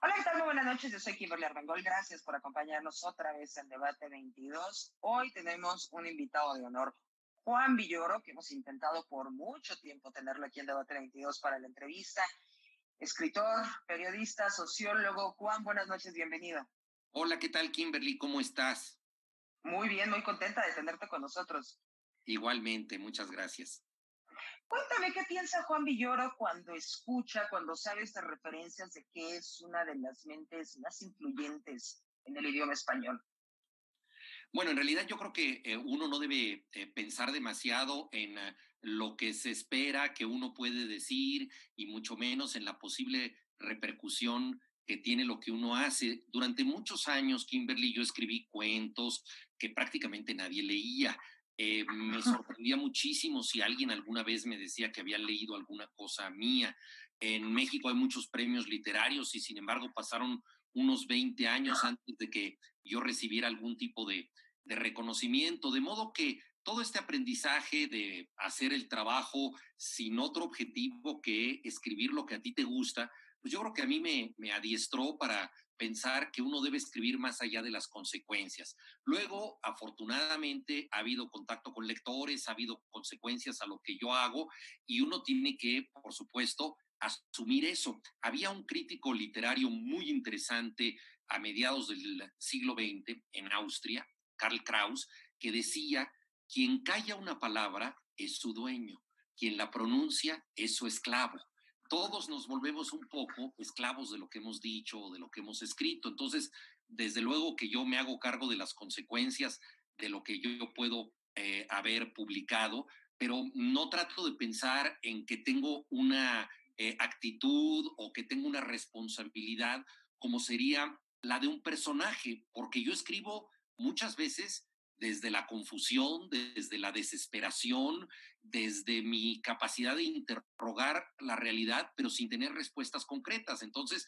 Hola, ¿qué tal? Muy buenas noches. Yo soy Kimberly Armengol. Gracias por acompañarnos otra vez en Debate 22. Hoy tenemos un invitado de honor, Juan Villoro, que hemos intentado por mucho tiempo tenerlo aquí en Debate 22 para la entrevista. Escritor, periodista, sociólogo. Juan, buenas noches, bienvenido. Hola, ¿qué tal, Kimberly? ¿Cómo estás? Muy bien, muy contenta de tenerte con nosotros. Igualmente, muchas gracias. Cuéntame, ¿qué piensa Juan Villoro cuando sabe estas referencias de que es una de las mentes más influyentes en el idioma español? Bueno, en realidad yo creo que uno no debe pensar demasiado en lo que se espera que uno puede decir y mucho menos en la posible repercusión que tiene lo que uno hace. Durante muchos años, Kimberly, yo escribí cuentos que prácticamente nadie leía. Me sorprendía muchísimo si alguien alguna vez me decía que había leído alguna cosa mía. En México hay muchos premios literarios y sin embargo pasaron unos 20 años antes de que yo recibiera algún tipo de reconocimiento, de modo que todo este aprendizaje de hacer el trabajo sin otro objetivo que escribir lo que a ti te gusta, pues yo creo que a mí me adiestró para pensar que uno debe escribir más allá de las consecuencias. Luego, afortunadamente, ha habido contacto con lectores, ha habido consecuencias a lo que yo hago y uno tiene que, por supuesto, asumir eso. Había un crítico literario muy interesante a mediados del siglo XX en Austria, Karl Kraus, que decía, quien calla una palabra es su dueño, quien la pronuncia es su esclavo. Todos nos volvemos un poco esclavos de lo que hemos dicho o de lo que hemos escrito. Entonces, desde luego que yo me hago cargo de las consecuencias de lo que yo puedo haber publicado, pero no trato de pensar en que tengo una actitud o que tengo una responsabilidad como sería la de un personaje, porque yo escribo muchas veces desde la confusión, desde la desesperación, desde mi capacidad de interrogar la realidad, pero sin tener respuestas concretas. Entonces,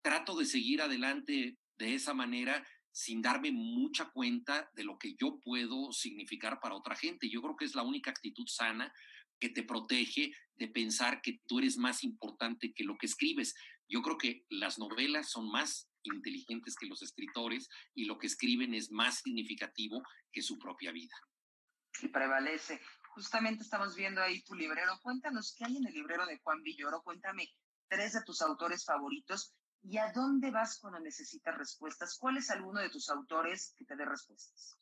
trato de seguir adelante de esa manera sin darme mucha cuenta de lo que yo puedo significar para otra gente. Yo creo que es la única actitud sana que te protege de pensar que tú eres más importante que lo que escribes. Yo creo que las novelas son más inteligentes que los escritores y lo que escriben es más significativo que su propia vida. Y prevalece. Justamente estamos viendo ahí tu librero. Cuéntanos qué hay en el librero de Juan Villoro. Cuéntame tres de tus autores favoritos y a dónde vas cuando necesitas respuestas. ¿Cuál es alguno de tus autores que te dé respuestas?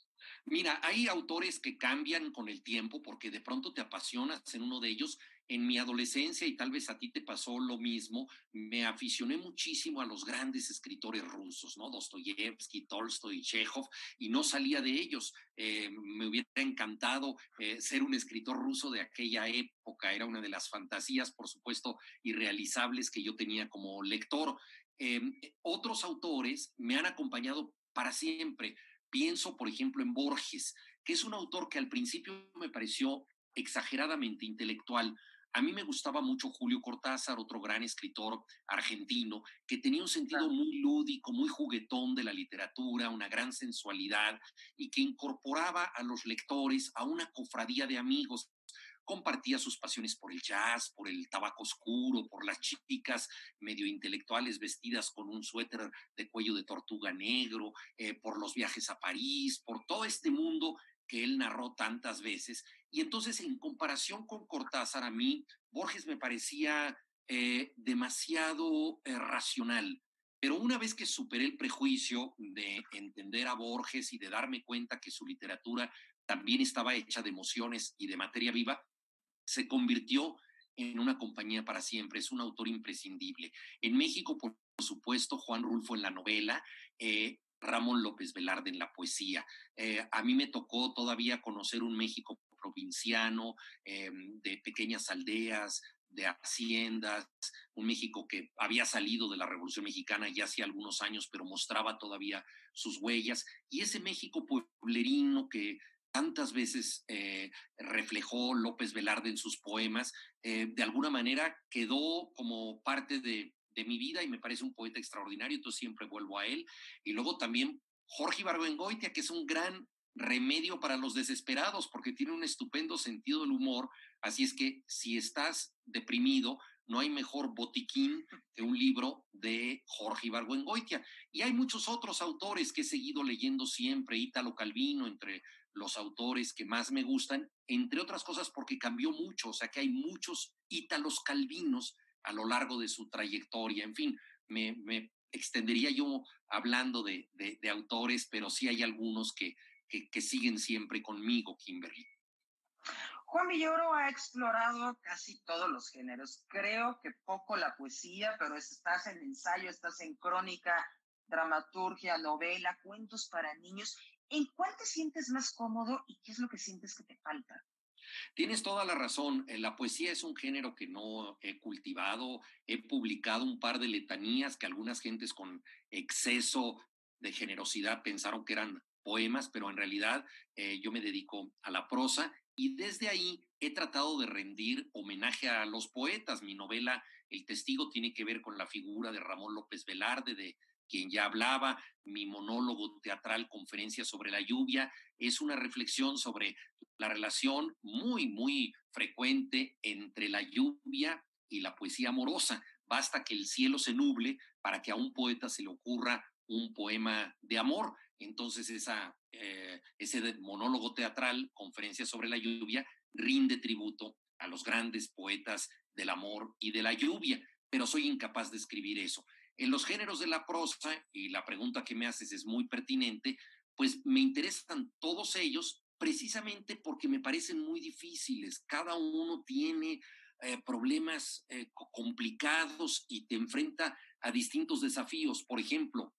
Mira, hay autores que cambian con el tiempo porque de pronto te apasionas en uno de ellos. En mi adolescencia, y tal vez a ti te pasó lo mismo, me aficioné muchísimo a los grandes escritores rusos, ¿no? Dostoyevsky, Tolstoy, Chekhov, y no salía de ellos. Me hubiera encantado ser un escritor ruso de aquella época. Era una de las fantasías, por supuesto, irrealizables que yo tenía como lector. Eh, Otros autores me han acompañado para siempre. Pienso, por ejemplo, en Borges, que es un autor que al principio me pareció exageradamente intelectual. A mí me gustaba mucho Julio Cortázar, otro gran escritor argentino, que tenía un sentido muy lúdico, muy juguetón de la literatura, una gran sensualidad y que incorporaba a los lectores a una cofradía de amigos. Compartía sus pasiones por el jazz, por el tabaco oscuro, por las chicas medio intelectuales vestidas con un suéter de cuello de tortuga negro, por los viajes a París, por todo este mundo que él narró tantas veces. Y entonces, en comparación con Cortázar, a mí, Borges me parecía demasiado racional. Pero una vez que superé el prejuicio de entender a Borges y de darme cuenta que su literatura también estaba hecha de emociones y de materia viva, se convirtió en una compañía para siempre, es un autor imprescindible. En México, por supuesto, Juan Rulfo en la novela, Ramón López Velarde en la poesía. A mí me tocó todavía conocer un México provinciano, de pequeñas aldeas, de haciendas, un México que había salido de la Revolución Mexicana ya hace algunos años, pero mostraba todavía sus huellas, y ese México pueblerino que tantas veces reflejó López Velarde en sus poemas, de alguna manera quedó como parte de mi vida y me parece un poeta extraordinario, entonces siempre vuelvo a él. Y luego también Jorge Ibargüengoitia, que es un gran remedio para los desesperados porque tiene un estupendo sentido del humor, así es que si estás deprimido, no hay mejor botiquín que un libro de Jorge Ibargüengoitia. Y hay muchos otros autores que he seguido leyendo siempre, Ítalo Calvino, entre los autores que más me gustan, entre otras cosas porque cambió mucho, o sea que hay muchos Ítalos Calvinos a lo largo de su trayectoria. En fin, me extendería yo hablando de autores, pero sí hay algunos que siguen siempre conmigo, Kimberly. Juan Villoro ha explorado casi todos los géneros. Creo que poco la poesía, pero estás en ensayo, estás en crónica, dramaturgia, novela, cuentos para niños. ¿En cuál te sientes más cómodo y qué es lo que sientes que te falta? Tienes toda la razón. La poesía es un género que no he cultivado. He publicado un par de letanías que algunas gentes con exceso de generosidad pensaron que eran poemas, pero en realidad yo me dedico a la prosa y desde ahí he tratado de rendir homenaje a los poetas. Mi novela El Testigo tiene que ver con la figura de Ramón López Velarde, de quien ya hablaba. Mi monólogo teatral Conferencia sobre la lluvia es una reflexión sobre la relación muy, muy frecuente entre la lluvia y la poesía amorosa. Basta que el cielo se nuble para que a un poeta se le ocurra un poema de amor. Entonces ese monólogo teatral, Conferencia sobre la lluvia, rinde tributo a los grandes poetas del amor y de la lluvia, pero soy incapaz de escribir eso. En los géneros de la prosa, y la pregunta que me haces es muy pertinente, pues me interesan todos ellos precisamente porque me parecen muy difíciles. Cada uno tiene problemas complicados y te enfrenta a distintos desafíos. Por ejemplo,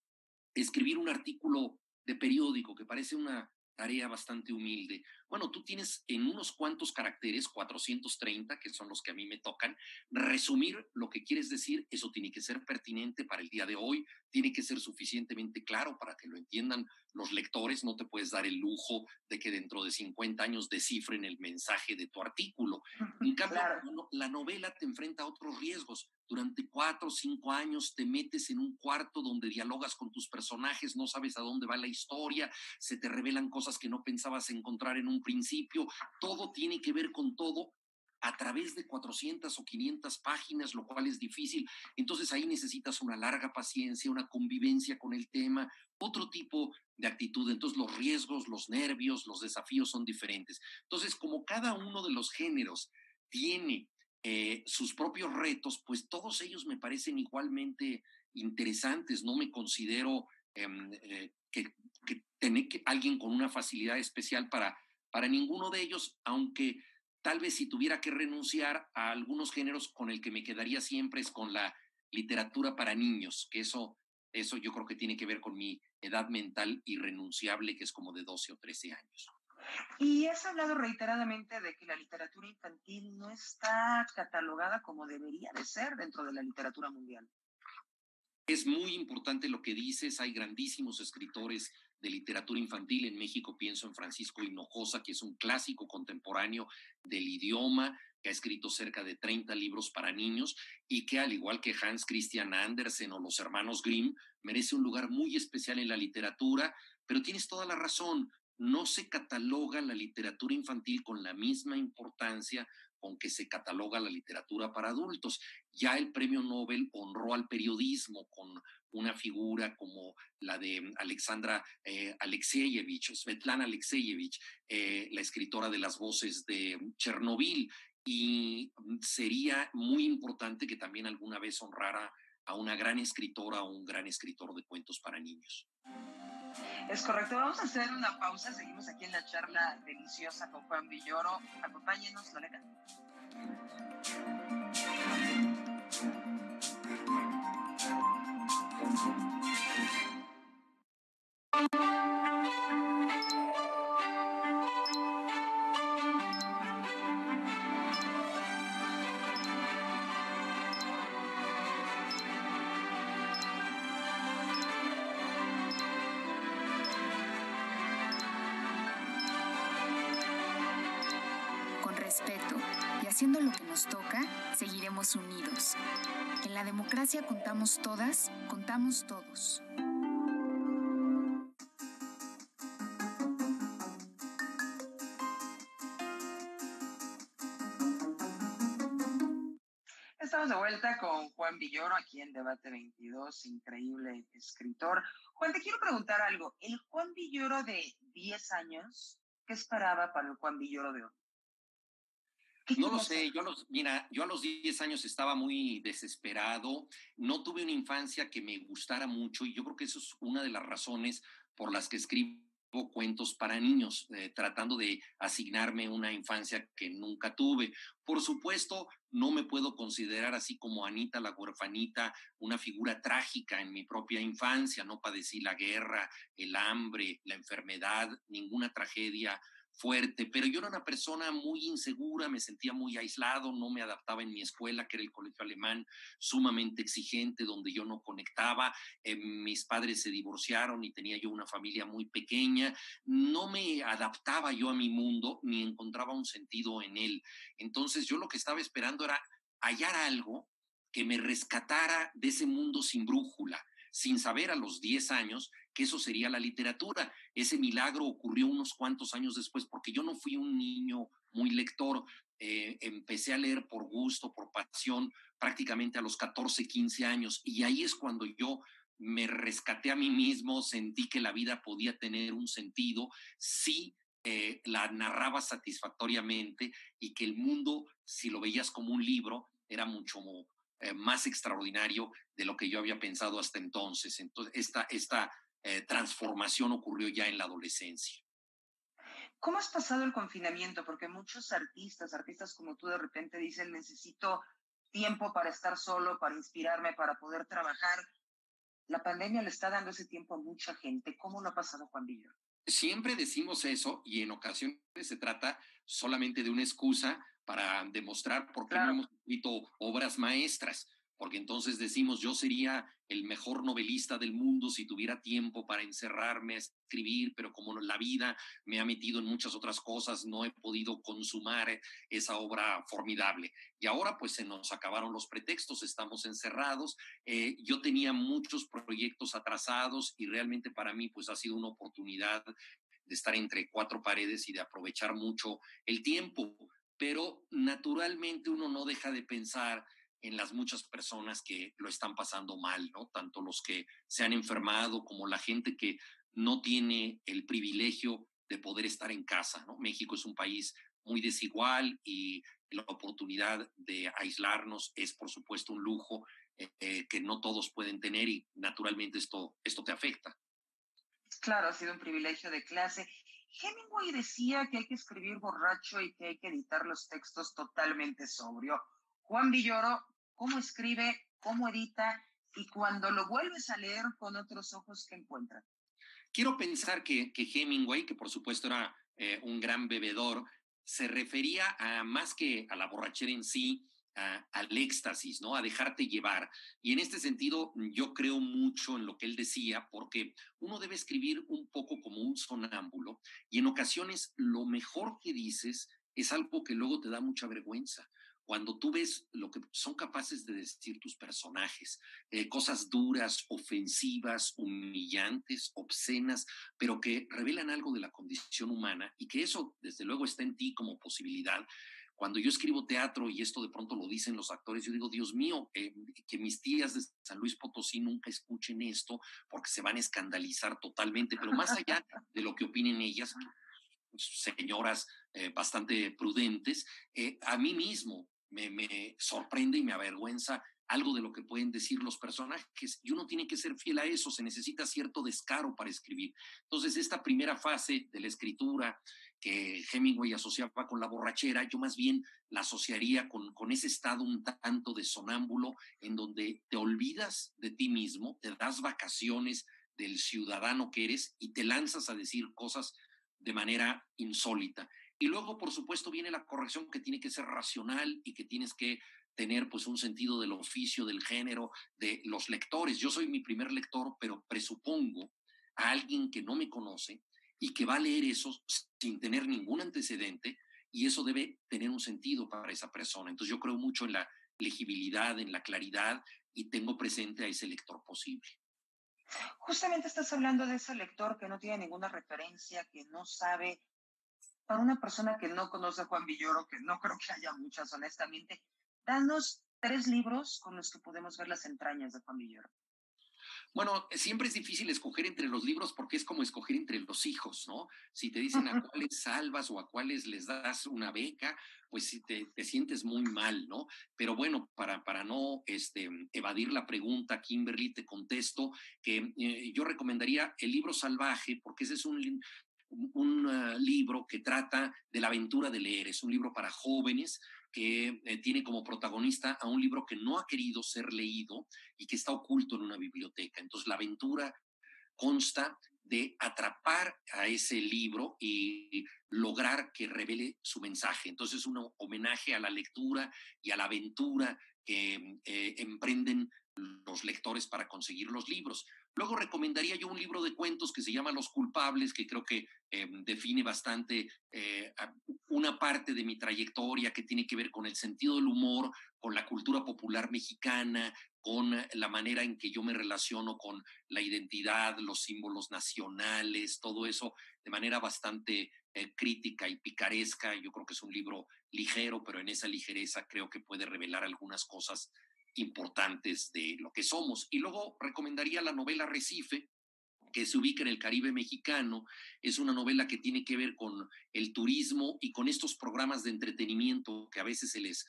escribir un artículo de periódico que parece una tarea bastante humilde. Bueno, tú tienes en unos cuantos caracteres, 430, que son los que a mí me tocan, resumir lo que quieres decir. Eso tiene que ser pertinente para el día de hoy, tiene que ser suficientemente claro para que lo entiendan los lectores. No te puedes dar el lujo de que dentro de 50 años descifren el mensaje de tu artículo. En cambio, Claro. la novela te enfrenta a otros riesgos. Durante 4 o 5 años te metes en un cuarto donde dialogas con tus personajes, no sabes a dónde va la historia, se te revelan cosas que no pensabas encontrar en un principio, todo tiene que ver con todo a través de 400 o 500 páginas, lo cual es difícil. Entonces ahí necesitas una larga paciencia, una convivencia con el tema, otro tipo de actitud. Entonces los riesgos, los nervios, los desafíos son diferentes. Entonces, como cada uno de los géneros tiene sus propios retos, pues todos ellos me parecen igualmente interesantes. No me considero que tener que alguien con una facilidad especial para ninguno de ellos, aunque tal vez si tuviera que renunciar a algunos géneros, con el que me quedaría siempre es con la literatura para niños, que eso yo creo que tiene que ver con mi edad mental irrenunciable, que es como de 12 o 13 años. Y has hablado reiteradamente de que la literatura infantil no está catalogada como debería de ser dentro de la literatura mundial. Es muy importante lo que dices. Hay grandísimos escritores de literatura infantil. En México pienso en Francisco Hinojosa, que es un clásico contemporáneo del idioma, que ha escrito cerca de 30 libros para niños y que, al igual que Hans Christian Andersen o los hermanos Grimm, merece un lugar muy especial en la literatura. Pero tienes toda la razón, no se cataloga la literatura infantil con la misma importancia con que se cataloga la literatura para adultos. Ya el premio Nobel honró al periodismo con una figura como la de Alexandra Alexeyevich, Svetlana Alexeyevich, la escritora de Las voces de Chernobyl. Y sería muy importante que también alguna vez honrara a una gran escritora o un gran escritor de cuentos para niños. Es correcto, vamos a hacer una pausa, seguimos aquí en la charla deliciosa con Juan Villoro. Acompáñenos, Lorena. Con respeto y haciendo lo que nos toca, seguiremos unidos. En la democracia contamos todas, contamos todos. Estamos de vuelta con Juan Juan Villoro, aquí en Debate 22, increíble escritor. Juan, te quiero preguntar algo. El Juan Villoro de 10 años, ¿qué esperaba para el Juan Villoro de hoy? No lo sé, yo a los 10 años estaba muy desesperado, no tuve una infancia que me gustara mucho y yo creo que eso es una de las razones por las que escribo cuentos para niños, tratando de asignarme una infancia que nunca tuve. Por supuesto, no me puedo considerar así como Anita la huerfanita, una figura trágica en mi propia infancia, no padecí la guerra, el hambre, la enfermedad, ninguna tragedia fuerte, pero yo era una persona muy insegura, me sentía muy aislado, no me adaptaba en mi escuela, que era el colegio alemán, sumamente exigente, donde yo no conectaba, mis padres se divorciaron y tenía yo una familia muy pequeña, no me adaptaba yo a mi mundo ni encontraba un sentido en él. Entonces yo lo que estaba esperando era hallar algo que me rescatara de ese mundo sin brújula, sin saber a los 10 años que eso sería la literatura. Ese milagro ocurrió unos cuantos años después, porque yo no fui un niño muy lector. Empecé a leer por gusto, por pasión, prácticamente a los 14, 15 años, y ahí es cuando yo me rescaté a mí mismo, sentí que la vida podía tener un sentido si la narraba satisfactoriamente y que el mundo, si lo veías como un libro, era mucho más extraordinario de lo que yo había pensado hasta entonces. Entonces, esta transformación ocurrió ya en la adolescencia. ¿Cómo has pasado el confinamiento? Porque muchos artistas como tú de repente dicen, necesito tiempo para estar solo, para inspirarme, para poder trabajar. La pandemia le está dando ese tiempo a mucha gente. ¿Cómo lo ha pasado Juan Villoro? Siempre decimos eso y en ocasiones se trata solamente de una excusa para demostrar por qué no Claro, hemos escrito obras maestras, porque entonces decimos yo sería el mejor novelista del mundo si tuviera tiempo para encerrarme a escribir, pero como la vida me ha metido en muchas otras cosas, no he podido consumar esa obra formidable. Y ahora pues se nos acabaron los pretextos, estamos encerrados. Yo tenía muchos proyectos atrasados y realmente para mí pues ha sido una oportunidad de estar entre cuatro paredes y de aprovechar mucho el tiempo, pero naturalmente uno no deja de pensar en las muchas personas que lo están pasando mal, ¿no? Tanto los que se han enfermado como la gente que no tiene el privilegio de poder estar en casa, ¿no? México es un país muy desigual y la oportunidad de aislarnos es, por supuesto, un lujo que no todos pueden tener y naturalmente esto te afecta. claro, ha sido un privilegio de clase. Hemingway decía que hay que escribir borracho y que hay que editar los textos totalmente sobrio. Juan Villoro, ¿cómo escribe, cómo edita y cuando lo vuelves a leer con otros ojos, qué encuentras? Quiero pensar que Hemingway, que por supuesto era un gran bebedor, se refería a más que a la borrachera en sí, al éxtasis, ¿no? A dejarte llevar. Y en este sentido, yo creo mucho en lo que él decía, porque uno debe escribir un poco como un sonámbulo, y en ocasiones lo mejor que dices es algo que luego te da mucha vergüenza. Cuando tú ves lo que son capaces de decir tus personajes, cosas duras, ofensivas, humillantes, obscenas, pero que revelan algo de la condición humana y que eso, desde luego, está en ti como posibilidad. Cuando yo escribo teatro y esto de pronto lo dicen los actores, yo digo, Dios mío, que mis tías de San Luis Potosí nunca escuchen esto porque se van a escandalizar totalmente, pero más allá de lo que opinen ellas, señoras bastante prudentes, a mí mismo me sorprende y me avergüenza algo de lo que pueden decir los personajes y uno tiene que ser fiel a eso, se necesita cierto descaro para escribir. Entonces, esta primera fase de la escritura que Hemingway asociaba con la borrachera, yo más bien la asociaría con ese estado un tanto de sonámbulo en donde te olvidas de ti mismo, te das vacaciones del ciudadano que eres y te lanzas a decir cosas de manera insólita. Y luego, por supuesto, viene la corrección que tiene que ser racional y que tienes que tener pues un sentido del oficio, del género, de los lectores. Yo soy mi primer lector, pero presupongo a alguien que no me conoce y que va a leer eso sin tener ningún antecedente y eso debe tener un sentido para esa persona. Entonces yo creo mucho en la legibilidad, en la claridad y tengo presente a ese lector posible. Justamente estás hablando de ese lector que no tiene ninguna referencia, que no sabe, para una persona que no conoce a Juan Villoro, que no creo que haya muchas, honestamente, danos 3 libros con los que podemos ver las entrañas de Juan Villoro. Bueno, siempre es difícil escoger entre los libros porque es como escoger entre los hijos, ¿no? Si te dicen a cuáles salvas o a cuáles les das una beca, pues sí te sientes muy mal, ¿no? Pero bueno, para no evadir la pregunta, Kimberly, te contesto que yo recomendaría el libro Salvaje, porque ese es un libro que trata de la aventura de leer. Es un libro para jóvenes que tiene como protagonista a un libro que no ha querido ser leído y que está oculto en una biblioteca. Entonces, la aventura consta de atrapar a ese libro y lograr que revele su mensaje. Entonces, es un homenaje a la lectura y a la aventura que emprenden los lectores para conseguir los libros. Luego recomendaría yo un libro de cuentos que se llama Los Culpables, que creo que define bastante una parte de mi trayectoria que tiene que ver con el sentido del humor, con la cultura popular mexicana, con la manera en que yo me relaciono con la identidad, los símbolos nacionales, todo eso de manera bastante crítica y picaresca. Yo creo que es un libro ligero, pero en esa ligereza creo que puede revelar algunas cosas importantes de lo que somos. Y luego recomendaría la novela Recife, que se ubica en el Caribe mexicano. Es una novela que tiene que ver con el turismo y con estos programas de entretenimiento que a veces se les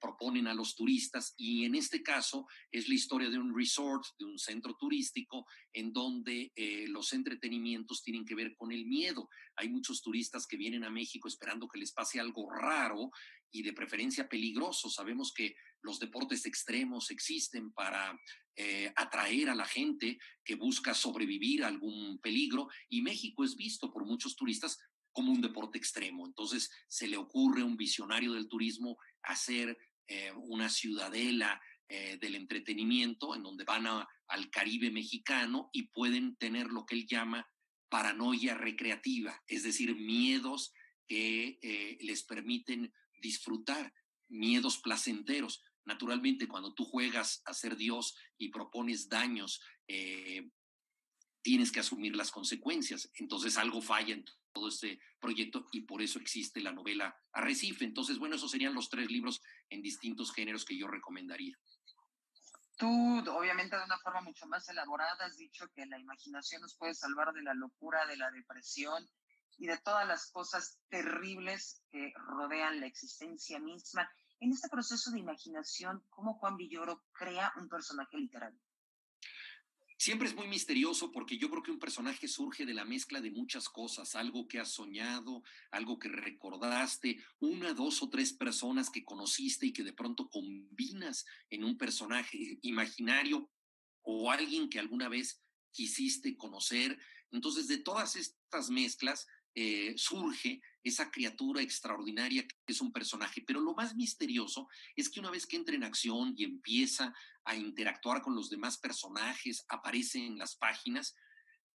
proponen a los turistas. Y en este caso es la historia de un resort, de un centro turístico, en donde los entretenimientos tienen que ver con el miedo. Hay muchos turistas que vienen a México esperando que les pase algo raro y de preferencia peligroso. Sabemos que los deportes extremos existen para atraer a la gente que busca sobrevivir a algún peligro, y México es visto por muchos turistas como un deporte extremo. Entonces se le ocurre a un visionario del turismo hacer una ciudadela del entretenimiento en donde van al Caribe mexicano y pueden tener lo que él llama paranoia recreativa, es decir, miedos que les permiten disfrutar, miedos placenteros. Naturalmente, cuando tú juegas a ser Dios y propones daños, tienes que asumir las consecuencias. Entonces algo falla en todo este proyecto y por eso existe la novela Arrecife. Entonces, bueno, esos serían los 3 libros en distintos géneros que yo recomendaría. Tú, obviamente, de una forma mucho más elaborada, has dicho que la imaginación nos puede salvar de la locura, de la depresión y de todas las cosas terribles que rodean la existencia misma. En este proceso de imaginación, ¿cómo Juan Villoro crea un personaje literario? Siempre es muy misterioso porque yo creo que un personaje surge de la mezcla de muchas cosas, algo que has soñado, algo que recordaste, una, dos o tres personas que conociste y que de pronto combinas en un personaje imaginario o alguien que alguna vez quisiste conocer. Entonces, de todas estas mezclas surge esa criatura extraordinaria que es un personaje. Pero lo más misterioso es que una vez que entra en acción y empieza a interactuar con los demás personajes, aparece en las páginas,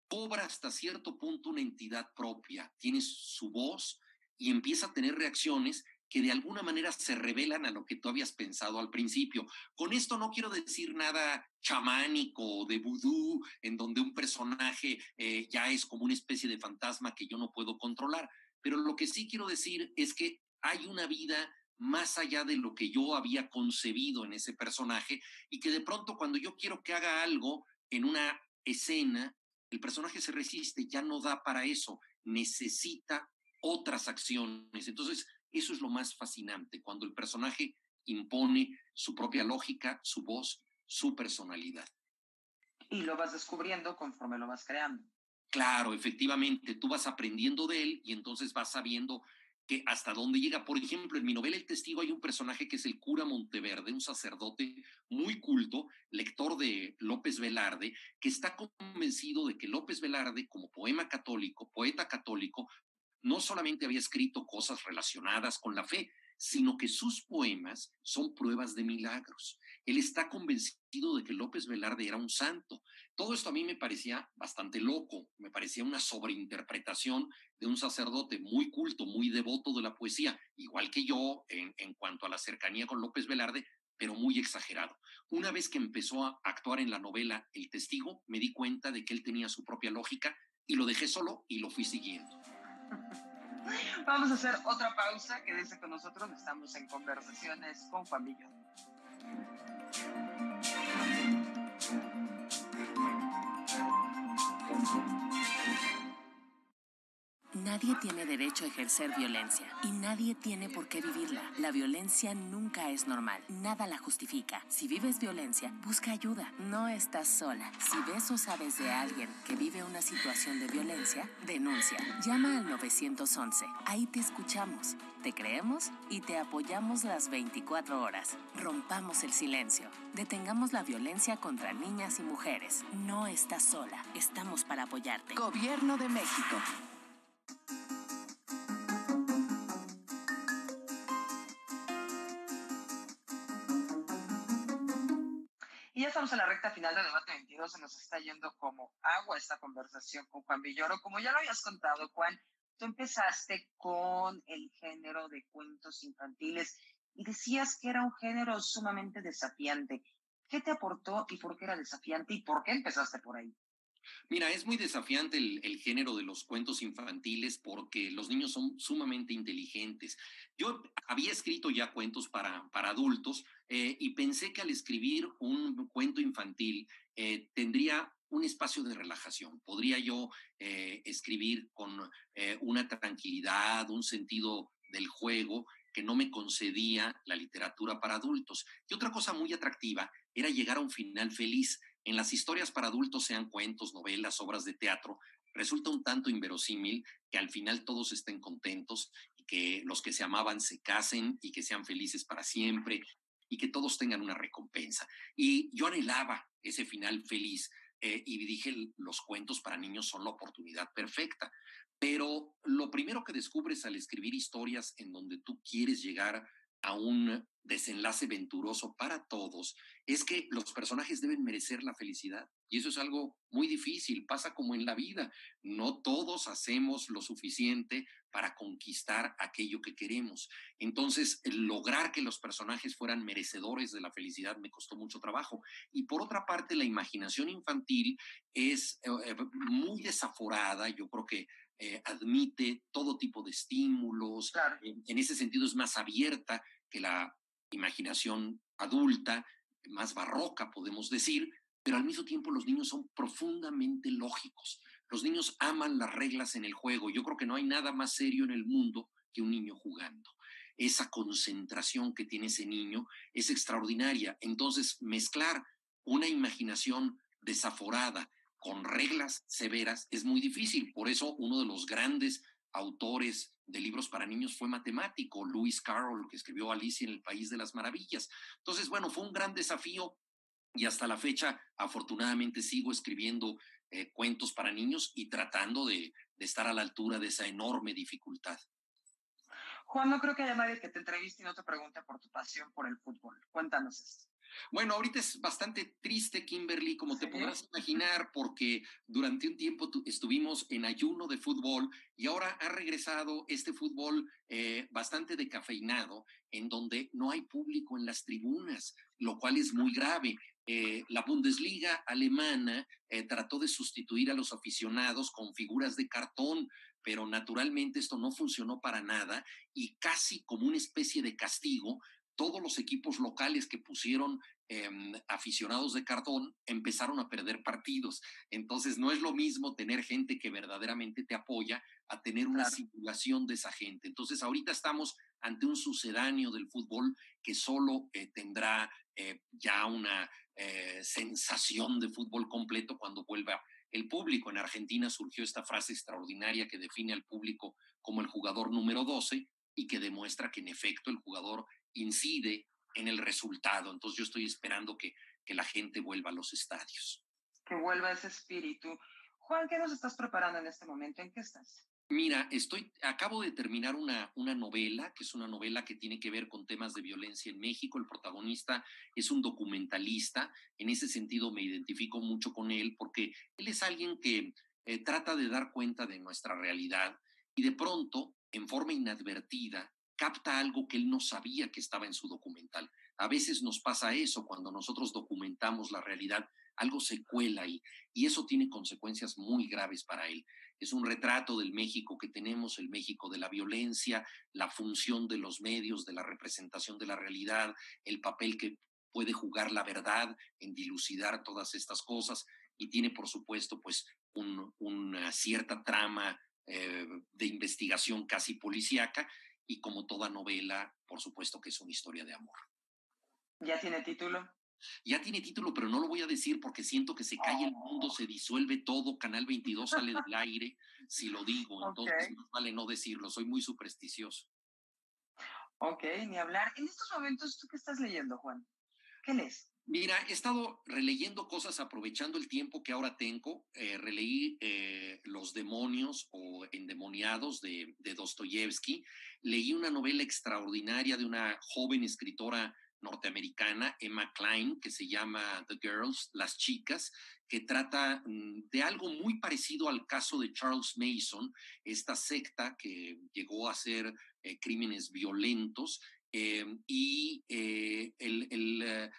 cobra hasta cierto punto una entidad propia, tiene su voz y empieza a tener reacciones que de alguna manera se revelan a lo que tú habías pensado al principio. Con esto no quiero decir nada chamánico o de vudú, en donde un personaje ya es como una especie de fantasma que yo no puedo controlar, pero lo que sí quiero decir es que hay una vida más allá de lo que yo había concebido en ese personaje y que de pronto cuando yo quiero que haga algo en una escena, el personaje se resiste, ya no da para eso, necesita otras acciones. Entonces, eso es lo más fascinante, cuando el personaje impone su propia lógica, su voz, su personalidad. Y lo vas descubriendo conforme lo vas creando. Claro, efectivamente, tú vas aprendiendo de él y entonces vas sabiendo que hasta dónde llega. Por ejemplo, en mi novela El Testigo hay un personaje que es el cura Monteverde, un sacerdote muy culto, lector de López Velarde, que está convencido de que López Velarde, como poeta católico, no solamente había escrito cosas relacionadas con la fe, sino que sus poemas son pruebas de milagros. Él está convencido de que López Velarde era un santo. Todo esto a mí me parecía bastante loco, me parecía una sobreinterpretación de un sacerdote muy culto, muy devoto de la poesía, igual que yo en cuanto a la cercanía con López Velarde, pero muy exagerado. Una vez que empezó a actuar en la novela El Testigo, me di cuenta de que él tenía su propia lógica y lo dejé solo y lo fui siguiendo. Vamos a hacer otra pausa. Quédense con nosotros. Estamos en Conversaciones con Juan Villoro. Nadie tiene derecho a ejercer violencia y nadie tiene por qué vivirla. La violencia nunca es normal, nada la justifica. Si vives violencia, busca ayuda, no estás sola. Si ves o sabes de alguien que vive una situación de violencia, denuncia. Llama al 911, ahí te escuchamos, te creemos y te apoyamos las 24 horas. Rompamos el silencio, detengamos la violencia contra niñas y mujeres. No estás sola, estamos para apoyarte. Gobierno de México. Y ya estamos en la recta final de Debate 22, se nos está yendo como agua esta conversación con Juan Villoro. Como ya lo habías contado, Juan, tú empezaste con el género de cuentos infantiles y decías que era un género sumamente desafiante. ¿Qué te aportó y por qué era desafiante y por qué empezaste por ahí? Mira, es muy desafiante el género de los cuentos infantiles porque los niños son sumamente inteligentes. Yo había escrito ya cuentos para adultos y pensé que al escribir un cuento infantil tendría un espacio de relajación. Podría yo escribir con una tranquilidad, un sentido del juego que no me concedía la literatura para adultos. Y otra cosa muy atractiva era llegar a un final feliz. En las historias para adultos, sean cuentos, novelas, obras de teatro, resulta un tanto inverosímil que al final todos estén contentos y que los que se amaban se casen y que sean felices para siempre y que todos tengan una recompensa. Y yo anhelaba ese final feliz y dije, los cuentos para niños son la oportunidad perfecta. Pero lo primero que descubres al escribir historias en donde tú quieres llegar a un desenlace venturoso para todos es que los personajes deben merecer la felicidad. Y eso es algo muy difícil, pasa como en la vida. No todos hacemos lo suficiente para conquistar aquello que queremos. Entonces, lograr que los personajes fueran merecedores de la felicidad me costó mucho trabajo. Y por otra parte, la imaginación infantil es muy desaforada. Yo creo que admite todo tipo de estímulos. Claro. En ese sentido es más abierta que la imaginación adulta, más barroca, podemos decir, pero al mismo tiempo los niños son profundamente lógicos. Los niños aman las reglas en el juego. Yo creo que no hay nada más serio en el mundo que un niño jugando. Esa concentración que tiene ese niño es extraordinaria. Entonces, mezclar una imaginación desaforada con reglas severas es muy difícil. Por eso, uno de los grandes autores de libros para niños fue matemático, Lewis Carroll, que escribió Alicia en el País de las Maravillas. Entonces, bueno, fue un gran desafío y hasta la fecha, afortunadamente, sigo escribiendo cuentos para niños y tratando de estar a la altura de esa enorme dificultad. Juan, no creo que haya nadie que te entreviste y no te pregunte por tu pasión por el fútbol. Cuéntanos esto. Bueno, ahorita es bastante triste, Kimberly, como te ¿Sí? podrás imaginar, porque durante un tiempo estuvimos en ayuno de fútbol y ahora ha regresado este fútbol bastante decafeinado, en donde no hay público en las tribunas, lo cual es muy grave. La Bundesliga alemana trató de sustituir a los aficionados con figuras de cartón, pero naturalmente esto no funcionó para nada y casi como una especie de castigo, todos los equipos locales que pusieron aficionados de cartón empezaron a perder partidos. Entonces no es lo mismo tener gente que verdaderamente te apoya a tener una Claro. simulación de esa gente. Entonces ahorita estamos ante un sucedáneo del fútbol que solo tendrá ya una sensación de fútbol completo cuando vuelva el público. En Argentina surgió esta frase extraordinaria que define al público como el jugador número 12 y que demuestra que en efecto el jugador incide en el resultado. Entonces yo estoy esperando que la gente vuelva a los estadios. Que vuelva ese espíritu. Juan, ¿qué nos estás preparando en este momento? ¿En qué estás? Mira, acabo de terminar una novela, que es una novela que tiene que ver con temas de violencia en México. El protagonista es un documentalista. En ese sentido me identifico mucho con él porque él es alguien que trata de dar cuenta de nuestra realidad y de pronto, en forma inadvertida, capta algo que él no sabía que estaba en su documental. A veces nos pasa eso cuando nosotros documentamos la realidad, algo se cuela ahí y eso tiene consecuencias muy graves para él. Es un retrato del México que tenemos, el México de la violencia, la función de los medios, de la representación de la realidad, el papel que puede jugar la verdad en dilucidar todas estas cosas y tiene, por supuesto, pues una cierta trama de investigación casi policíaca y como toda novela, por supuesto que es una historia de amor. ¿Ya tiene título? Ya tiene título, pero no lo voy a decir porque siento que se cae el mundo, se disuelve todo, Canal 22 sale del aire si lo digo, entonces más vale no decirlo, soy muy supersticioso. Ok, ni hablar. En estos momentos, ¿tú qué estás leyendo, Juan? ¿Qué lees? Mira, he estado releyendo cosas aprovechando el tiempo que ahora tengo. Releí Los demonios o endemoniados de Dostoyevsky. Leí una novela extraordinaria de una joven escritora norteamericana, Emma Cline, que se llama The Girls, Las Chicas, que trata de algo muy parecido al caso de Charles Manson, esta secta que llegó a hacer crímenes violentos y el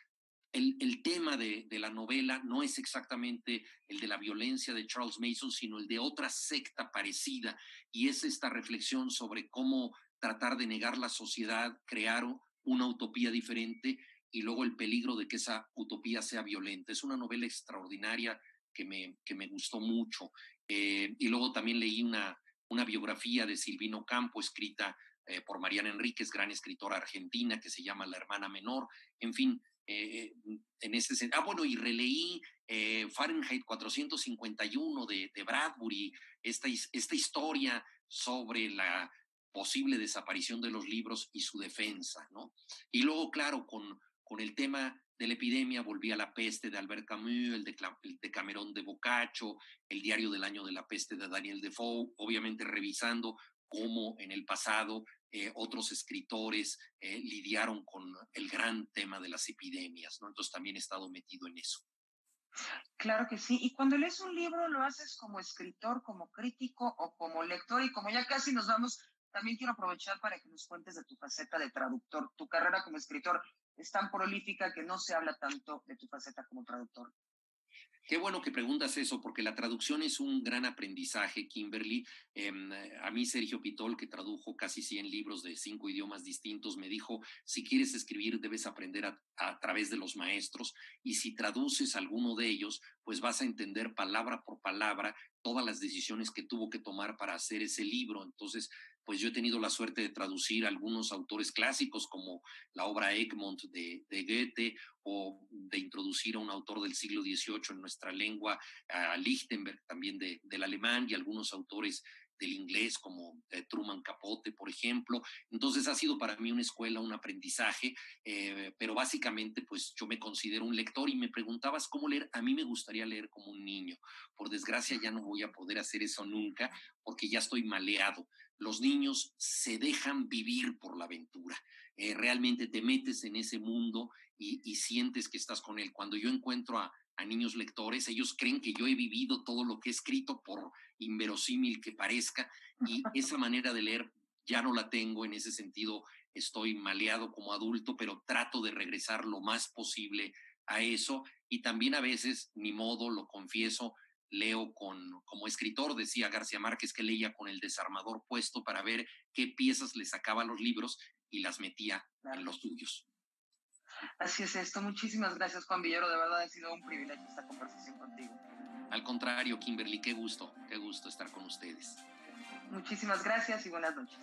tema de la novela no es exactamente el de la violencia de Charles Manson, sino el de otra secta parecida, y es esta reflexión sobre cómo tratar de negar la sociedad, crear una utopía diferente y luego el peligro de que esa utopía sea violenta. Es una novela extraordinaria que me gustó mucho. Y luego también leí una biografía de Silvino Campo, escrita por Mariana Enríquez, gran escritora argentina, que se llama La hermana menor. En fin, en ese sentido. Bueno, y releí Fahrenheit 451 de Bradbury, esta historia sobre la posible desaparición de los libros y su defensa, ¿no? Y luego, claro, con el tema de la epidemia, volví a La peste de Albert Camus, el de Camerón de Boccaccio, El diario del año de la peste de Daniel Defoe, obviamente revisando cómo en el pasado otros escritores lidiaron con el gran tema de las epidemias, ¿no? Entonces también he estado metido en eso. Claro que sí. Y cuando lees un libro, ¿lo haces como escritor, como crítico o como lector? Y como ya casi nos vamos, también quiero aprovechar para que nos cuentes de tu faceta de traductor. Tu carrera como escritor es tan prolífica que no se habla tanto de tu faceta como traductor. Qué bueno que preguntas eso, porque la traducción es un gran aprendizaje, Kimberly. A mí Sergio Pitol, que tradujo casi 100 libros de 5 idiomas distintos, me dijo, si quieres escribir debes aprender a través de los maestros, y si traduces alguno de ellos, pues vas a entender palabra por palabra todas las decisiones que tuvo que tomar para hacer ese libro. Entonces, pues yo he tenido la suerte de traducir a algunos autores clásicos como la obra Egmont de Goethe, o de introducir a un autor del siglo XVIII en nuestra lengua, a Lichtenberg también del alemán, y algunos autores del inglés como Truman Capote, por ejemplo. Entonces ha sido para mí una escuela, un aprendizaje, pero básicamente pues yo me considero un lector. Y me preguntabas cómo leer. A mí me gustaría leer como un niño. Por desgracia ya no voy a poder hacer eso nunca porque ya estoy maleado. Los niños se dejan vivir por la aventura. Realmente te metes en ese mundo y sientes que estás con él. Cuando yo encuentro a niños lectores, ellos creen que yo he vivido todo lo que he escrito, por inverosímil que parezca, y esa manera de leer ya no la tengo. En ese sentido estoy maleado como adulto, pero trato de regresar lo más posible a eso. Y también a veces, ni modo, lo confieso, leo como escritor. Decía García Márquez que leía con el desarmador puesto para ver qué piezas le sacaba a los libros y las metía en los suyos. Así es esto. Muchísimas gracias, Juan Villoro. De verdad ha sido un privilegio esta conversación contigo. Al contrario, Kimberly, qué gusto estar con ustedes. Muchísimas gracias y buenas noches.